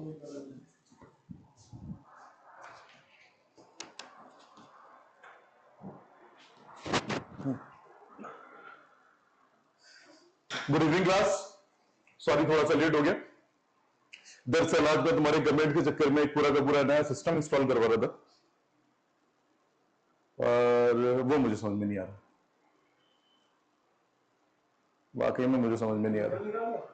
Good evening class. Sorry थोड़ा सा late हो गया। दरअसल आज मैं तुम्हारे कमेंट के चक्कर में एक पूरा का पूरा नया सिस्टम इंस्टॉल करवा रहा था और वो मुझे समझ में नहीं आ रहा। वाकई में मुझे समझ में नहीं आ रहा।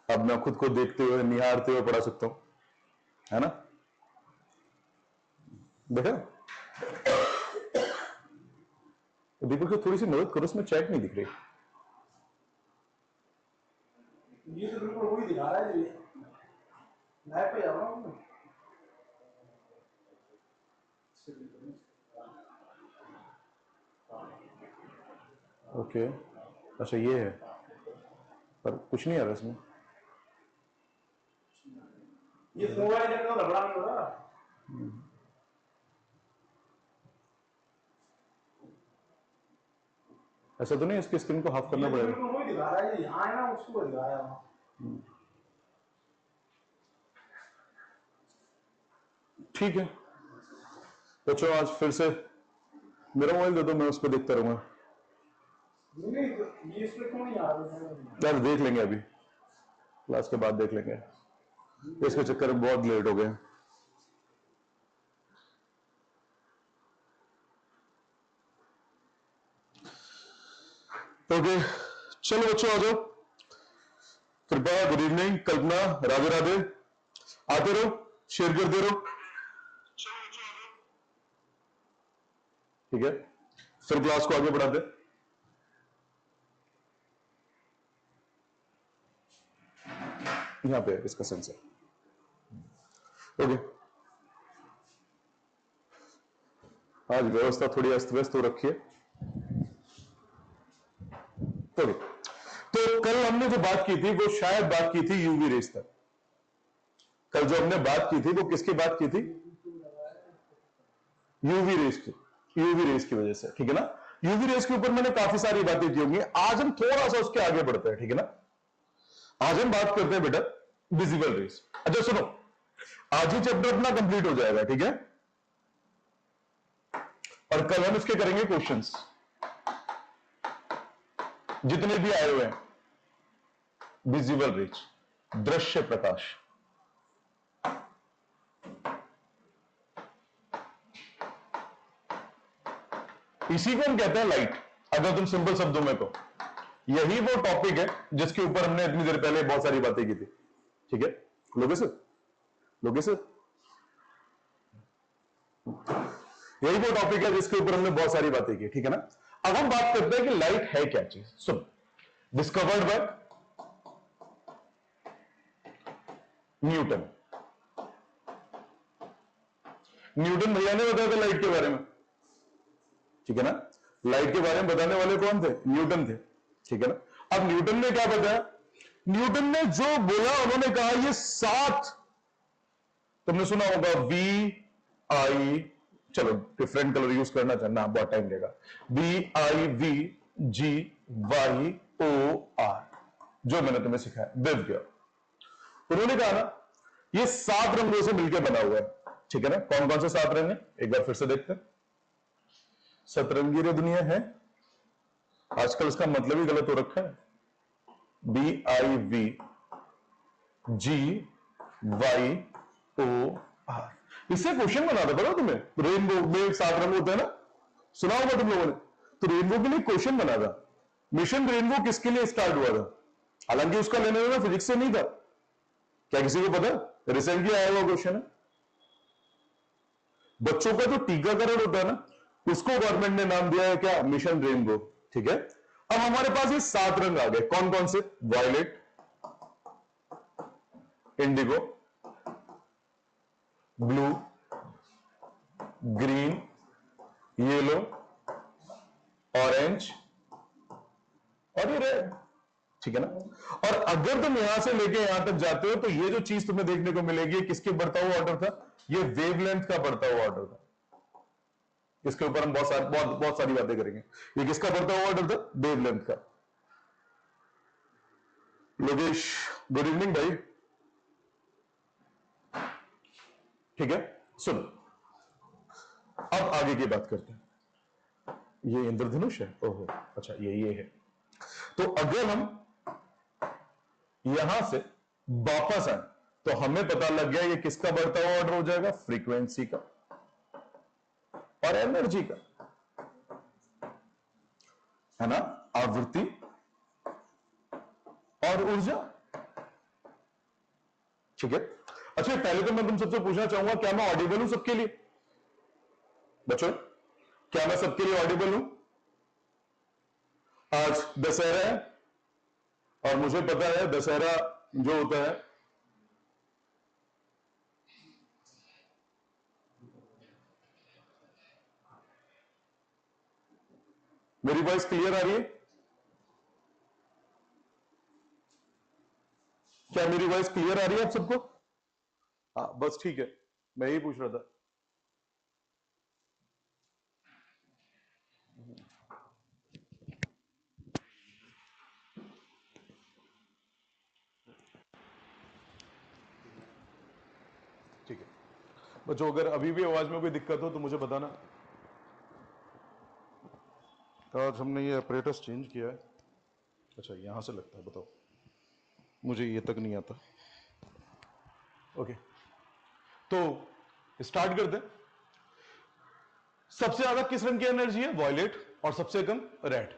अब मैं खुद को देखते हुए निहारते हुए पढ़ा सकता हूं, है ना बेटा? दीपक को थोड़ी सी मदद करो, उसमें चैट नहीं दिख रही। ये तो बिल्कुल वही दिखा रहा है जी। लाइव पे जाओ ना। ओके अच्छा ये है, पर कुछ नहीं आ रहा इसमें। ये मोबाइल का लबड़ा नहीं हो रहा। ऐसा तो नहीं इसकी स्क्रीन को हाफ करना पड़ेगा? बिल्कुल वही दिखा रहा है जी। हाँ है ना, उसको दिखा रहा है। ठीक है तो चलो आज फिर से मेरा मोबाइल दे दो, मैं उस पर देखता रहूंगा। ये इस पे क्यों नहीं आ रहा? यार देख लेंगे, अभी क्लास के बाद देख लेंगे। इसके चक्कर में बहुत लेट हो गए। ओके चलो बच्चों आ जाओ। कृपा, गुड इवनिंग, कल्पना, राधे राधे। आते रहो, शेयर करते रहो, ठीक है? फिर क्लास को आगे बढ़ाते। यहां पे इसका सेंसर। ओके आज व्यवस्था थोड़ी अस्त व्यस्त हो रखी है। ओके तो कल हमने जो बात की थी वो शायद बात की थी यूवी रेस तक। कल जो हमने बात की थी वो किसकी बात की थी? यूवी रेस की। यूवी रेस की वजह से, ठीक है ना? यूवी रेस के ऊपर मैंने काफी सारी बातें की होंगी। आज हम थोड़ा सा उसके आगे बढ़ते हैं, ठीक है ना? आज हम बात करते हैं बेटा विजिबल रेस। अच्छा सुनो, आज ही चैप्टर अपना कंप्लीट हो जाएगा, ठीक है? और कल हम इसके करेंगे क्वेश्चंस जितने भी आए हुए हैं। विजिबल रेस, दृश्य प्रकाश। इसी को हम कहते हैं लाइट, अगर तुम सिंपल शब्दों में कहो। यही वो टॉपिक है जिसके ऊपर हमने इतनी देर पहले बहुत सारी बातें की थी, ठीक है? लोगे सर, लोगे सर, यही वो टॉपिक है जिसके ऊपर हमने बहुत सारी बातें की, ठीक है ना? अब हम बात करते हैं कि लाइट है क्या चीज। सुन, डिस्कवर्ड बाय न्यूटन। न्यूटन भैया ने बताया था लाइट के बारे में, ठीक है ना? लाइट के बारे में बताने वाले कौन थे? न्यूटन थे, ठीक है ना? अब न्यूटन ने क्या बताया? न्यूटन ने जो बोला, उन्होंने कहा ये 7, तुमने सुना होगा वी आई, चलो डिफरेंट कलर यूज करना चाहना, बहुत टाइम लेगा। V I V G Y O R, जो मैंने तुम्हें सिखाया दिव्य। उन्होंने कहा ना ये 7 रंगों से मिलकर बना हुआ है, ठीक है ना? कौन कौन से 7 रंग है एक बार फिर से देखते हैं। सतरंगी रे दुनिया है, आजकल इसका मतलब ही गलत हो रखा है। B I V G Y O R, इससे क्वेश्चन बनाना पड़ा तुम्हें। रेनबो में 7 रंग होते हैं ना, सुना होगा तुम लोगों ने। तो रेनबो के लिए क्वेश्चन बना था। मिशन रेनबो किसके लिए स्टार्ट हुआ था? हालांकि उसका लेने देना फिजिक्स से नहीं था। क्या किसी को पता? रिसेंटली आया हुआ क्वेश्चन है। बच्चों का जो टीकाकरण होता है ना, उसको गवर्नमेंट ने नाम दिया है क्या? मिशन रेनबो, ठीक है? अब हमारे पास ये 7 रंग आ गए। कौन कौन से? Violet, indigo, blue, green, yellow, orange और ये रेड। ठीक है ना। और अगर तुम यहां से लेके यहां तक जाते हो तो ये जो चीज तुम्हें देखने को मिलेगी, किसके बढ़ता हुआ ऑर्डर था, ये वेवलेंथ का बढ़ता हुआ ऑर्डर था। इसके ऊपर हम बहुत सारी बातें करेंगे। ये किसका बढ़ता हुआ ऑर्डर था, वेवलेंथ का। लोकेश गुड इवनिंग भाई। ठीक है, सुनो अब आगे की बात करते हैं। ये इंद्रधनुष है, ओहो अच्छा ये है। तो अगर हम यहां से वापस आए तो हमें पता लग गया ये किसका बढ़ता हुआ ऑर्डर हो जाएगा, फ्रीक्वेंसी का और एनर्जी का, है ना, आवृत्ति और ऊर्जा। ठीक है, अच्छा पहले तो मैं तुम सबसे पूछना चाहूंगा, क्या मैं ऑडिबल हूं सबके लिए बच्चों? क्या मैं सबके लिए ऑडिबल हूं? आज दशहरा है और मुझे पता है दशहरा जो होता है, मेरी वॉइस क्लियर आ रही है? क्या मेरी वॉइस क्लियर आ रही है आप सबको? हाँ बस ठीक है, मैं यही पूछ रहा था। ठीक है बच्चों, अगर अभी भी आवाज में कोई दिक्कत हो तो मुझे बताना। आज हमने ये ऑपरेटर्स चेंज किया है। अच्छा यहां से लगता है, बताओ, मुझे ये तक नहीं आता। ओके तो स्टार्ट करते हैं। सबसे ज्यादा किस रंग की एनर्जी है, वॉयलेट, और सबसे कम रेड।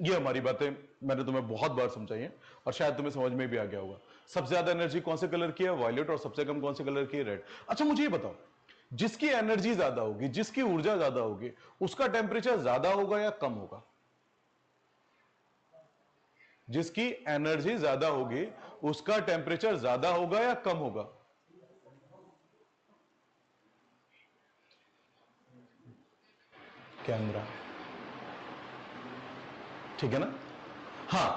ये हमारी बातें मैंने तुम्हें बहुत बार समझाई हैं और शायद तुम्हें समझ में भी आ गया होगा। सबसे ज्यादा एनर्जी कौन से कलर की है, वॉयलेट, और सबसे कम कौन से कलर की है, रेड। अच्छा मुझे ये बताओ, जिसकी एनर्जी ज्यादा होगी, जिसकी ऊर्जा ज्यादा होगी, उसका टेम्परेचर ज्यादा होगा या कम होगा? जिसकी एनर्जी ज्यादा होगी उसका टेम्परेचर ज्यादा होगा या कम होगा? कैमरा, ठीक है ना। हाँ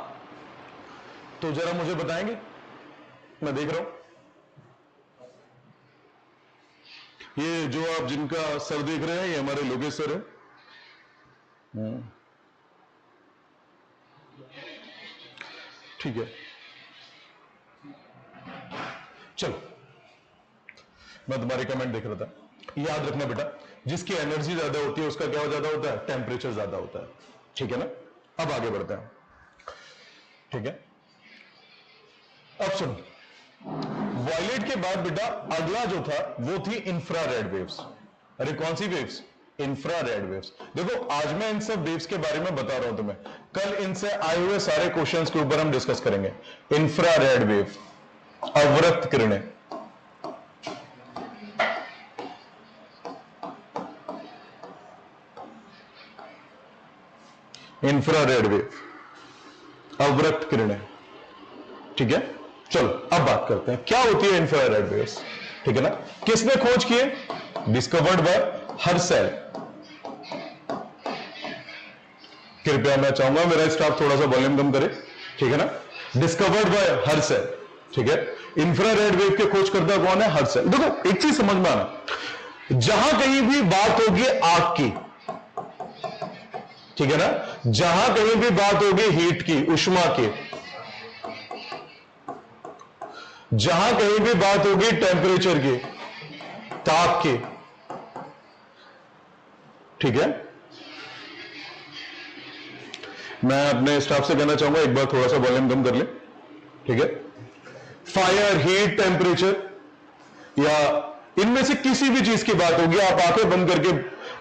तो जरा मुझे बताएंगे, मैं देख रहा हूं ये जो आप जिनका सर देख रहे हैं ये हमारे लोकेश सर है। ठीक है चलो, मैं तुम्हारे कमेंट देख रहा था। याद रखना बेटा, जिसकी एनर्जी ज्यादा होती है उसका क्या ज्यादा होता है, टेम्परेचर ज्यादा होता है। ठीक है ना। अब आगे बढ़ते हैं। ठीक है, अब सुनो, वॉयलेट के बाद बेटा अगला जो था वो थी इंफ्रारेड वेव्स। अरे कौन सी वेव्स, इंफ्रारेड वेव्स। देखो आज मैं इन सब वेव्स के बारे में बता रहा हूं तुम्हें, कल इनसे आए हुए सारे क्वेश्चंस के ऊपर हम डिस्कस करेंगे। इंफ्रारेड वेव, अवरक्त किरणें, इंफ्रारेड वेव, अवरक्त किरणें। ठीक है, चलो अब बात करते हैं क्या होती है इंफ्रारेड वेव्स। ठीक है ना, किसने खोज किए, डिस्कवर्ड बाय हर्सेल। कृपया मैं चाहूंगा मेरा स्टाफ थोड़ा सा वॉल्यूम कम करे। ठीक है ना, डिस्कवर्ड बाय हर्सेल। ठीक है, इंफ्रारेड वेव के खोजकर्ता कौन है, हर्सेल। देखो एक चीज समझ में आना, जहां कहीं भी बात होगी आग की, ठीक है ना, जहां कहीं भी बात होगी हीट की, उष्मा की, जहां कहीं भी बात होगी टेम्परेचर की, ताप की, ठीक है, मैं अपने स्टाफ से कहना चाहूंगा एक बार थोड़ा सा वॉल्यूम कम कर ले। ठीक है, फायर, हीट, टेम्परेचर या इनमें से किसी भी चीज की बात होगी, आप आंखें बंद करके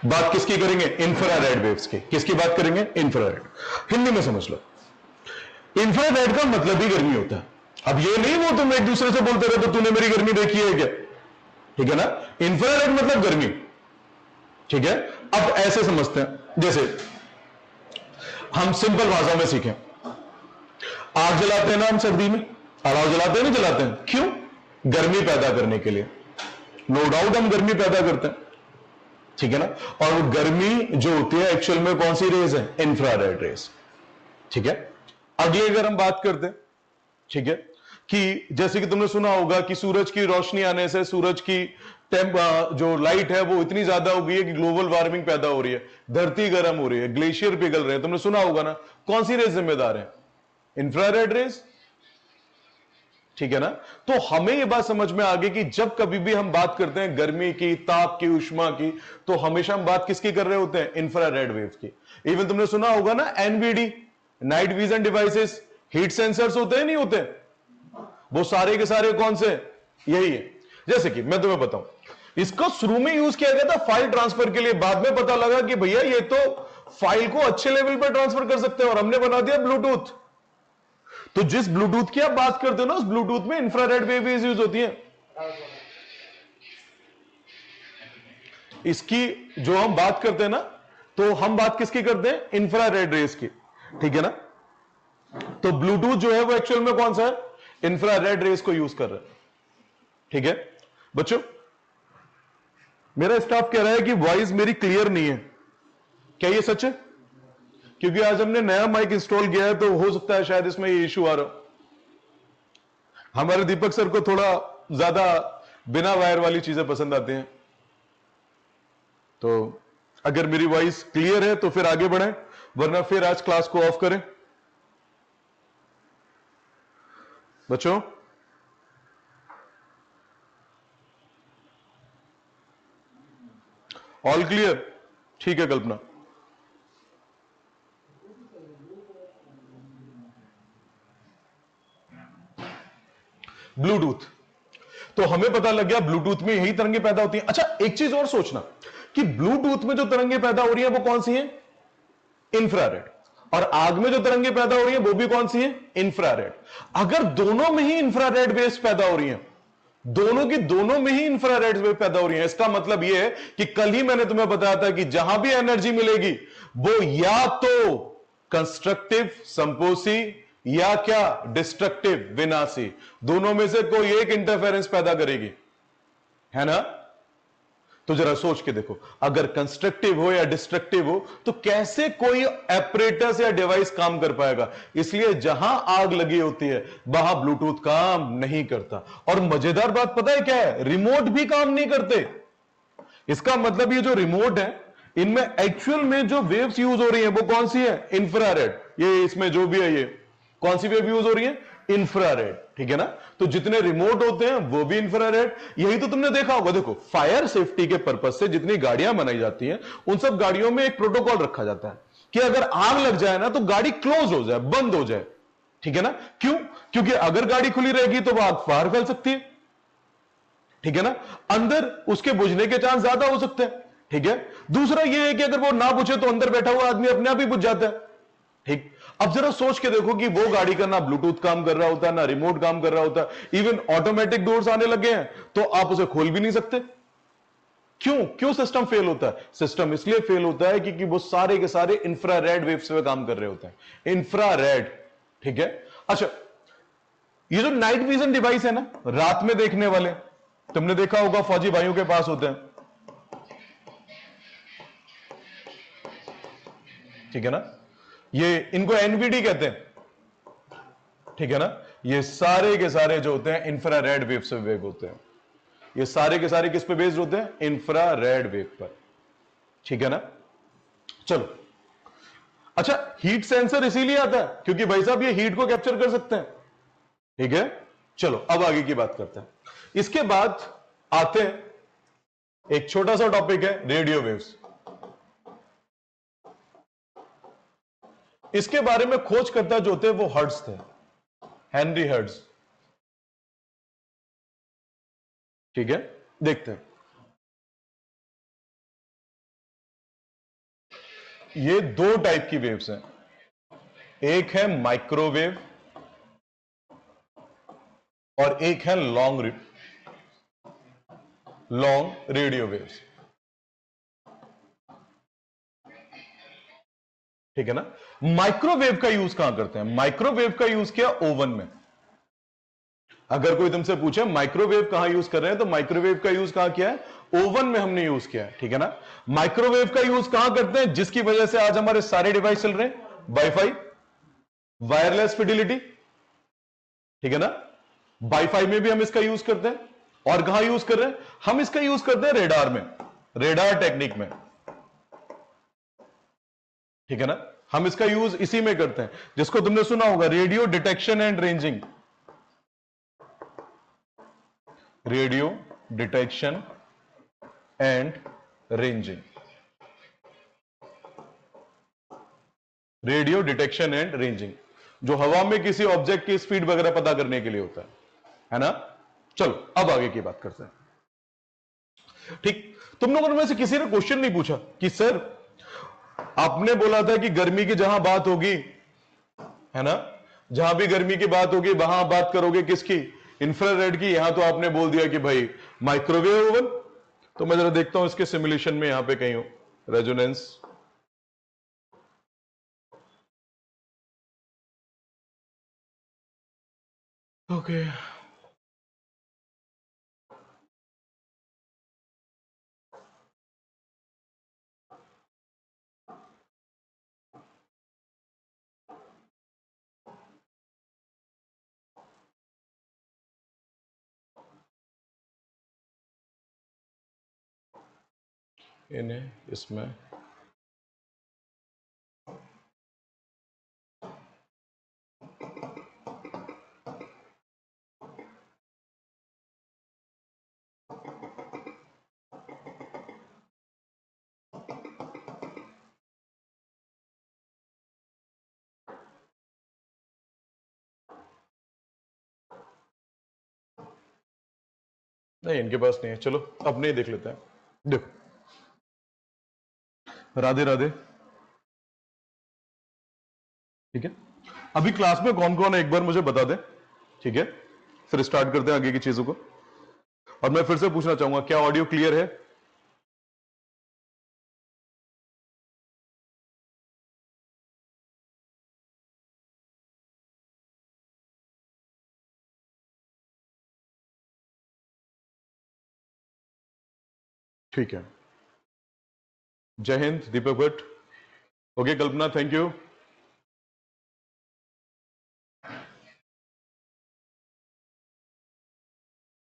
बात किसकी करेंगे, इंफ्रारेड वेव्स की। किसकी बात करेंगे, इंफ्रारेड। हिंदी में समझ लो, इंफ्रारेड का मतलब ही गर्मी होता है। अब ये नहीं वो तुम एक दूसरे से बोलते रहे तो तूने मेरी गर्मी देखी है क्या, ठीक है ना, इंफ्रारेड मतलब गर्मी। ठीक है, अब ऐसे समझते हैं, जैसे हम सिंपल भाषा में सीखें, आग जलाते हैं ना हम सर्दी में, अलाव जलाते हैं नहीं जलाते हैं, क्यों, गर्मी पैदा करने के लिए। नो डाउट हम गर्मी पैदा करते हैं, ठीक है ना, और वो गर्मी जो होती है एक्चुअल में कौन सी रेज है, इंफ्रारेड रेज। ठीक है, अगले अगर हम बात करते हैं, ठीक है, कि जैसे कि तुमने सुना होगा कि सूरज की रोशनी आने से सूरज की जो लाइट है वो इतनी ज्यादा हो गई है कि ग्लोबल वार्मिंग पैदा हो रही है, धरती गर्म हो रही है, ग्लेशियर पिघल रहे हैं। तुमने सुना होगा ना, कौन सी रेस जिम्मेदार है? इंफ्रारेड रेस, ठीक है ना। तो हमें यह बात समझ में आ गई कि जब कभी भी हम बात करते हैं गर्मी की, ताप की, उष्मा की, तो हमेशा हम बात किसकी कर रहे होते हैं? इंफ्रारेड वेव्स की। इवन तुमने सुना होगा ना, NVD, night vision devices, heat sensors होते हैं, नहीं होते? वो सारे के सारे कौन से? यही है। जैसे कि मैं तुम्हें बताऊं, इसको शुरू में यूज किया गया था फाइल ट्रांसफर के लिए, बाद में पता लगा कि भैया ये तो फाइल को अच्छे लेवल पर ट्रांसफर कर सकते हैं, और हमने बना दिया ब्लूटूथ। तो जिस ब्लूटूथ की आप बात करते हो ना, उस ब्लूटूथ में इंफ्रारेड वेव्स यूज होती है। इसकी जो हम बात करते हैं ना, तो हम बात किसकी करते हैं? इंफ्रारेड रेस की, ठीक है ना। तो ब्लूटूथ जो है वो एक्चुअल में कौन सा है? इंफ्रारेड रेस को यूज कर रहा है, ठीक है बच्चों। मेरा स्टाफ कह रहा है कि वॉइस मेरी क्लियर नहीं है, क्या ये सच है? क्योंकि आज हमने नया माइक इंस्टॉल किया है, तो हो सकता है शायद इसमें ये इशू आ रहा हो। हमारे दीपक सर को थोड़ा ज्यादा बिना वायर वाली चीजें पसंद आती हैं। तो अगर मेरी वॉइस क्लियर है तो फिर आगे बढ़ें, वरना फिर आज क्लास को ऑफ करें। बच्चों, ऑल क्लियर? ठीक है कल्पना। ब्लूटूथ, तो हमें पता लग गया ब्लूटूथ में यही तरंगे पैदा होती हैं। अच्छा, एक चीज और सोचना कि ब्लूटूथ में जो तरंगे पैदा हो रही है वो कौन सी हैं? इंफ्रारेड। और आग में जो तरंगे पैदा हो रही है वो भी कौन सी है? इंफ्रारेड। अगर दोनों में ही इंफ्रारेड वेव्स पैदा हो रही हैं, दोनों में ही इंफ्रारेड वेव पैदा हो रही है, इसका मतलब यह है कि कल ही मैंने तुम्हें बताया था कि जहां भी एनर्जी मिलेगी वो या तो कंस्ट्रक्टिव संपोसी या क्या? डिस्ट्रक्टिव विनाशी। दोनों में से कोई एक इंटरफेरेंस पैदा करेगी, है ना। तो जरा सोच के देखो, अगर कंस्ट्रक्टिव हो या डिस्ट्रक्टिव हो तो कैसे कोई एपरेटस या डिवाइस काम कर पाएगा। इसलिए जहां आग लगी होती है वहां ब्लूटूथ काम नहीं करता। और मजेदार बात पता है क्या है? रिमोट भी काम नहीं करते। इसका मतलब ये जो रिमोट है, इनमें एक्चुअल में जो वेव्स यूज हो रही है वो कौन सी है? इंफ्रारेड। ये इसमें जो भी है, ये कौन सी वेव यूज हो रही है? इंफ्रारेड, ठीक है ना। तो जितने रिमोट होते हैं वो भी इंफ्रारेड। यही तो तुमने देखा होगा, देखो फायर सेफ्टी के पर्पज से जितनी गाड़ियां बनाई जाती हैं, उन सब गाड़ियों में एक प्रोटोकॉल रखा जाता है कि अगर आग लग जाए ना तो गाड़ी क्लोज हो जाए, बंद हो जाए, ठीक है ना। क्यों? क्योंकि अगर गाड़ी खुली रहेगी तो वह आग बाहर फैल सकती है, ठीक है ना। अंदर उसके बुझने के चांस ज्यादा हो सकते हैं, ठीक है। दूसरा यह है कि अगर वो ना बुझे तो अंदर बैठा हुआ आदमी अपने आप ही बुझ जाता है, ठीक। अब जरा सोच के देखो कि वो गाड़ी का ना ब्लूटूथ काम कर रहा होता है, ना रिमोट काम कर रहा होता है, इवन ऑटोमेटिक डोर्स आने लगे हैं तो आप उसे खोल भी नहीं सकते। क्यों सिस्टम फेल होता है? सिस्टम इसलिए फेल होता है क्योंकि वो सारे के सारे इंफ्रारेड वेव्स पे काम कर रहे होते हैं, इंफ्रारेड, ठीक है। अच्छा, ये जो नाइट विजन डिवाइस है ना, रात में देखने वाले, तुमने देखा होगा फौजी भाइयों के पास होते हैं, ठीक है ना। ये इनको एनवीडी कहते हैं, ठीक है ना। ये सारे के सारे जो होते हैं इंफ्रारेड वेव से वेव होते हैं। ये सारे के सारे किस पे बेस्ड होते हैं? इंफ्रारेड वेव पर, ठीक है ना। चलो, अच्छा, हीट सेंसर इसीलिए आता है क्योंकि भाई साहब ये हीट को कैप्चर कर सकते हैं, ठीक है। चलो अब आगे की बात करते हैं। इसके बाद आते हैं, एक छोटा सा टॉपिक है रेडियो वेव्स। इसके बारे में खोजकर्ता जो थे वो हर्ट्ज थे, हेनरी हर्ट्ज, ठीक है। देखते हैं, ये दो टाइप की वेव्स हैं, एक है माइक्रोवेव और एक है लॉन्ग रेडियो वेव्स, ठीक है ना। माइक्रोवेव का यूज कहां करते हैं? माइक्रोवेव का यूज किया ओवन में। अगर कोई तुमसे पूछे माइक्रोवेव कहां यूज कर रहे हैं, तो माइक्रोवेव का यूज कहां किया है? ओवन में हमने यूज किया है, ठीक है ना। माइक्रोवेव का यूज कहां करते हैं? जिसकी वजह से आज हमारे सारे डिवाइस चल रहे हैं, वाईफाई, वायरलेस फिडिलिटी, ठीक है ना। वाईफाई में भी हम इसका यूज करते हैं, और कहां यूज कर रहे हैं हम इसका यूज करते हैं, रेडार में, रेडार टेक्निक में, ठीक है ना। हम इसका यूज इसी में करते हैं, जिसको तुमने सुना होगा, radio detection and ranging, radio detection and ranging, radio detection and ranging, जो हवा में किसी ऑब्जेक्ट की स्पीड वगैरह पता करने के लिए होता है ना। चलो अब आगे की बात करते हैं। ठीक, तुम लोगों में से किसी ने क्वेश्चन नहीं पूछा कि सर आपने बोला था कि गर्मी की जहां बात होगी, है ना, जहां भी गर्मी की बात होगी वहां बात करोगे किसकी, इंफ्रारेड की। यहां तो आपने बोल दिया कि भाई माइक्रोवेव ओवन। तो मैं जरा देखता हूं इसके सिमुलेशन में यहां पे कहीं हो रेजोनेंस। ओके, इन्हें इसमें नहीं, इनके पास नहीं है। चलो अपने ही देख लेते हैं। देखो, राधे राधे, ठीक है। अभी क्लास में कौन कौन है एक बार मुझे बता दें, ठीक है, फिर स्टार्ट करते हैं आगे की चीजों को। और मैं फिर से पूछना चाहूंगा, क्या ऑडियो क्लियर है? ठीक है, जय हिंद Deepak Bhatt. Okay Kalpana, thank you.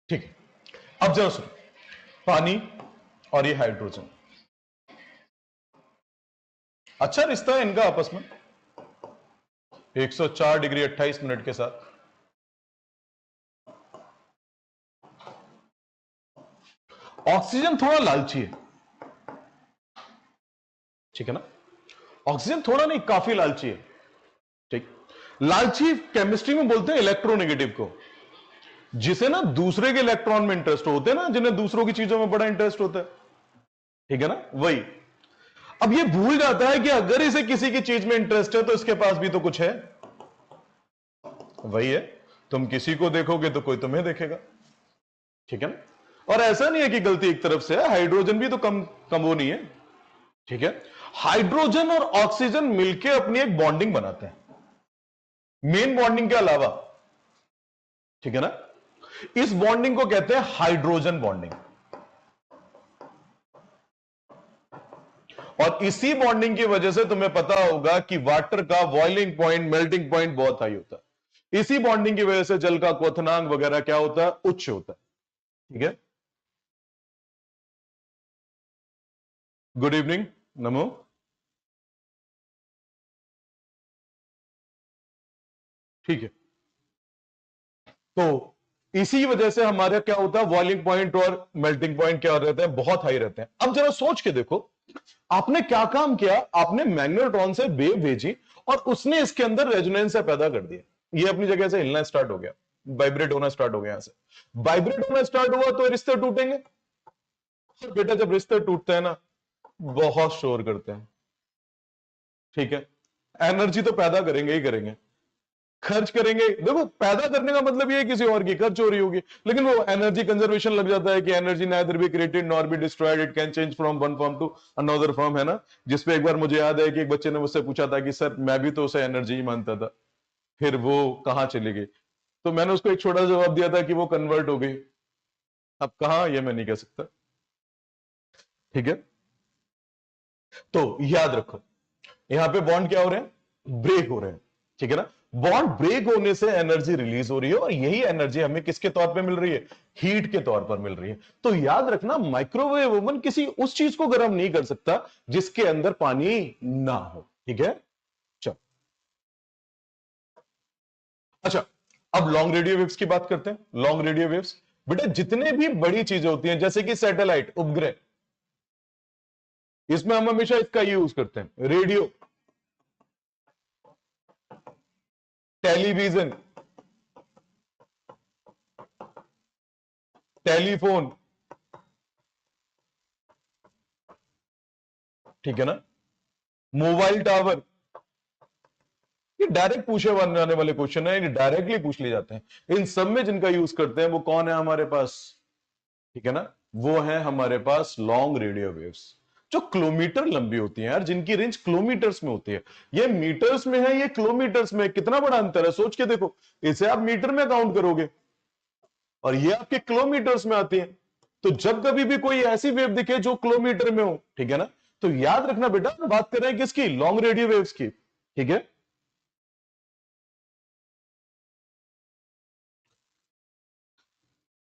ठीक है, अब जरा सुनो, पानी और ये हाइड्रोजन, अच्छा रिश्ता है इनका आपस में, 104 डिग्री 28 मिनट के साथ। ऑक्सीजन थोड़ा लालची है, ठीक है ना। ऑक्सीजन थोड़ा नहीं, काफी लालची है, ठीक। लालची केमिस्ट्री में बोलते हैं इलेक्ट्रोनेगेटिव को, जिसे ना दूसरे के इलेक्ट्रॉन में इंटरेस्ट होते हैं ना, जिन्हें दूसरों की चीजों में बड़ा इंटरेस्ट होता है, ठीक है ना, वही। अब ये भूल जाता है कि अगर इसे किसी की चीज में इंटरेस्ट है तो इसके पास भी तो कुछ है, वही है। तुम किसी को देखोगे तो कोई तुम्हें देखेगा, ठीक है ना। और ऐसा नहीं है कि गलती एक तरफ से है, हाइड्रोजन भी तो कम वो नहीं है, ठीक है। हाइड्रोजन और ऑक्सीजन मिलकर अपनी एक बॉन्डिंग बनाते हैं, मेन बॉन्डिंग के अलावा, ठीक है ना। इस बॉन्डिंग को कहते हैं हाइड्रोजन बॉन्डिंग। और इसी बॉन्डिंग की वजह से तुम्हें पता होगा कि वाटर का बॉइलिंग पॉइंट, मेल्टिंग पॉइंट बहुत हाई होता है। इसी बॉन्डिंग की वजह से जल का क्वथनांक वगैरह क्या होता है, उच्च होता है, ठीक है। गुड इवनिंग नमो। ठीक है, तो इसी वजह से हमारे क्या होता है, बॉइलिंग पॉइंट और मेल्टिंग पॉइंट क्या रहते हैं, बहुत हाई रहते हैं। अब जरा सोच के देखो, आपने क्या काम किया, आपने मैग्नेट्रॉन से वेव भेजी और उसने इसके अंदर रेजोनेंस पैदा कर दिया, ये अपनी जगह से हिलना स्टार्ट हो गया, वाइब्रेट होना स्टार्ट हो गया। यहां से वाइब्रेट होना स्टार्ट हुआ तो रिश्ते टूटेंगे। और बेटा जब रिश्ते टूटते हैं ना, बहुत शोर करते हैं, ठीक है। एनर्जी तो पैदा करेंगे ही करेंगे, खर्च करेंगे। देखो पैदा करने का मतलब ये है किसी और की खर्च हो रही होगी, लेकिन वो एनर्जी कंजर्वेशन लग जाता है कि energy neither be created nor be destroyed, it can change from one form to another form, है ना। जिसपे एक बार मुझे याद है कि एक बच्चे ने मुझसे पूछा था कि सर मैं भी तो उसे एनर्जी ही मानता था, फिर वो कहां चली गई। तो मैंने उसको एक छोटा जवाब दिया था कि वो कन्वर्ट हो गई, अब कहां ये मैं नहीं कह सकता, ठीक है। तो याद रखो, यहां पे बॉन्ड क्या हो रहे हैं, ब्रेक हो रहे हैं, ठीक है ना। बॉन्ड ब्रेक होने से एनर्जी रिलीज हो रही है और यही एनर्जी हमें किसके तौर पे मिल रही है? हीट के तौर पर मिल रही है। तो याद रखना, माइक्रोवेव ओवन किसी उस चीज को गर्म नहीं कर सकता जिसके अंदर पानी ना हो। ठीक है, चलो अच्छा, अब लॉन्ग रेडियो वेव्स की बात करते हैं। लॉन्ग रेडियो वेव्स बेटा जितने भी बड़ी चीजें होती हैं जैसे कि सैटेलाइट, उपग्रह, इसमें हम हमेशा इसका यूज करते हैं। रेडियो, टेलीविजन, टेलीफोन, ठीक है ना, मोबाइल टावर, ये डायरेक्ट पूछे जाने वाले क्वेश्चन है, ये डायरेक्टली पूछ लिए जाते हैं। इन सब में जिनका यूज करते हैं वो कौन है हमारे पास? ठीक है ना, वो है हमारे पास लॉन्ग रेडियो वेव्स, जो किलोमीटर लंबी होती हैं यार, जिनकी रेंज किलोमीटर्स में होती है। ये मीटर्स में है, ये किलोमीटर्स में, कितना बड़ा अंतर है सोच के देखो। इसे आप मीटर में काउंट करोगे और ये आपके किलोमीटर्स में आती है। तो जब कभी भी कोई ऐसी वेव दिखे जो किलोमीटर में हो, ठीक है ना, तो याद रखना बेटा बात कर रहे हैं किसकी? लॉन्ग रेडियो वेव्स की। ठीक है,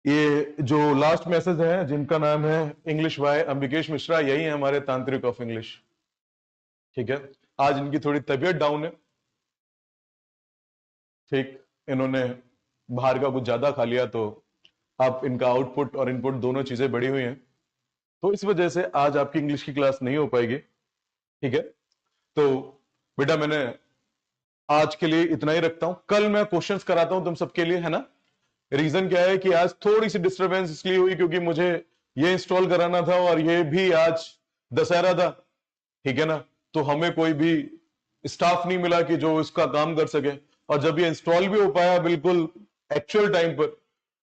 ये जो लास्ट मैसेज है, जिनका नाम है इंग्लिश बाय अंबिकेश मिश्रा, यही है हमारे तांत्रिक ऑफ इंग्लिश। ठीक है, आज इनकी थोड़ी तबीयत डाउन है, ठीक, इन्होंने बाहर का कुछ ज्यादा खा लिया, तो अब इनका आउटपुट और इनपुट दोनों चीजें बढ़ी हुई हैं, तो इस वजह से आज आपकी इंग्लिश की क्लास नहीं हो पाएगी। ठीक है, तो बेटा मैंने आज के लिए इतना ही रखता हूं, कल मैं क्वेश्चंस कराता हूं तुम सबके लिए, है ना। रीजन क्या है कि आज थोड़ी सी डिस्टरबेंस इसलिए हुई क्योंकि मुझे ये इंस्टॉल कराना था और ये भी आज दशहरा था, ठीक है ना, तो हमें कोई भी स्टाफ नहीं मिला कि जो इसका काम कर सके, और जब ये इंस्टॉल भी हो पाया बिल्कुल एक्चुअल टाइम पर,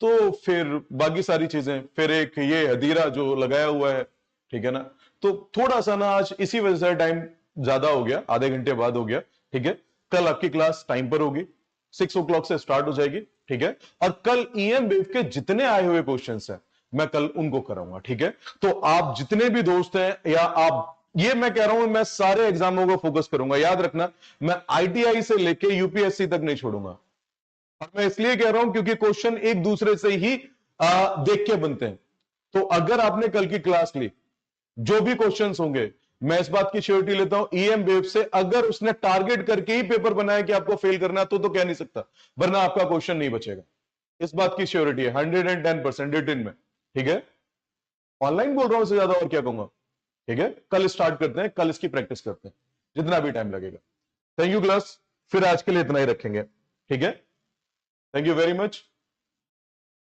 तो फिर बाकी सारी चीजें, फिर एक ये हदीरा जो लगाया हुआ है, ठीक है ना, तो थोड़ा सा ना आज इसी वजह से टाइम ज्यादा हो गया, आधे घंटे बाद हो गया। ठीक है, कल आपकी क्लास टाइम पर होगी, 6 o'clock से स्टार्ट हो जाएगी। ठीक है, और कल ईएम वेव के जितने आए हुए क्वेश्चंस हैं मैं कल उनको कराऊंगा। ठीक है, तो आप जितने भी दोस्त हैं, या आप, ये मैं कह रहा हूं मैं सारे एग्जामों को फोकस करूंगा, याद रखना, मैं आईटीआई से लेके यूपीएससी तक नहीं छोड़ूंगा। और मैं इसलिए कह रहा हूं क्योंकि क्वेश्चन एक दूसरे से ही देख के बनते हैं। तो अगर आपने कल की क्लास ली, जो भी क्वेश्चंस होंगे, मैं इस बात की श्योरिटी लेता हूं ईएम वेव से अगर उसने टारगेट करके ही पेपर बनाया कि आपको फेल करना है, तो कह नहीं सकता, वरना आपका क्वेश्चन नहीं बचेगा। इस बात की श्योरिटी है 110% रिटन में। ठीक है, ऑनलाइन बोल रहा हूं, इससे ज्यादा और क्या कहूंगा। ठीक है, कल स्टार्ट करते हैं, कल इसकी प्रैक्टिस करते हैं, जितना भी टाइम लगेगा। थैंक यू क्लास, फिर आज के लिए इतना ही रखेंगे। ठीक है, थैंक यू वेरी मच।